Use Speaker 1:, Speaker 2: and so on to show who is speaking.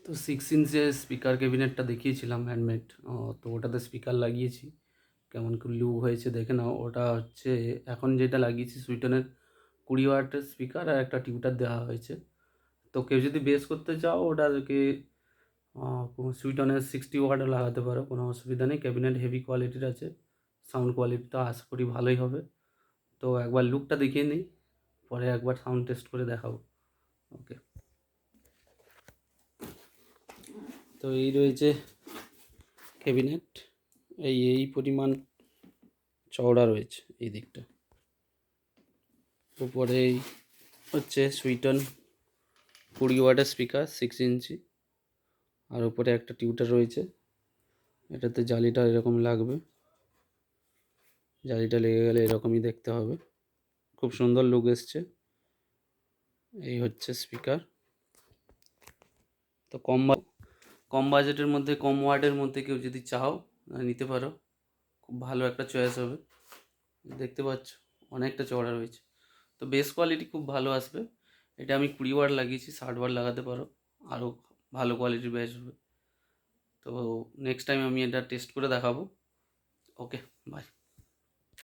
Speaker 1: তো 6 ইঞ্চের স্পিকার ক্যাবিনেটটা দেখিয়েছিলাম হ্যান্ডমেড। তো ওটাতে স্পিকার লাগিয়েছি। কেমন কি লুক হয়েছে দেখে নাও। ওটা হচ্ছে এখন যেটা লাগিয়েছি সুইটনের 20 ওয়াটের স্পিকার আর একটা টিউটার দেওয়া হয়েছে। তো কেউ যদি বেস করতে চাও ওটাকে সুইটনের 60 ওয়াটও লাগাতে পারো, কোনো অসুবিধা নেই। ক্যাবিনেট হেভি কোয়ালিটির আছে, সাউন্ড কোয়ালিটিটা আশা করি ভালোই হবে। তো একবার লুকটা দেখিয়ে নিই, পরে একবার সাউন্ড টেস্ট করে দেখাবো। ওকে, তো এই রয়েছে ক্যাবিনেট। এই পরিমাণ চওড়া রয়েছে এই দিকটা। উপরেই হচ্ছে সুইটন 20 ওয়াটের স্পিকার 6 ইঞ্চি, আর উপরে একটা টিউটার রয়েছে। এটাতে জালিটা এরকম লাগবে, জালিটা লেগে গেলে এরকমই দেখতে হবে। খুব সুন্দর লুক এসছে। এই হচ্ছে স্পিকার। তো কম বাজেটের মধ্যে, কম ওয়াটের মধ্যে কেউ যদি চাও নিতে পারো, খুব ভালো একটা চয়েস হবে। দেখতে পাচ্ছ অনেকটা চওড়া রয়েছে, তো বেস কোয়ালিটি খুব ভালো আসবে। এটা আমি 20 ওয়াট লাগিয়েছি, 60 ওয়াট লাগাতে পারো, আরও ভালো কোয়ালিটির বেস হবে। তো নেক্সট টাইম আমি এটা টেস্ট করে দেখাবো। ওকে, বাই।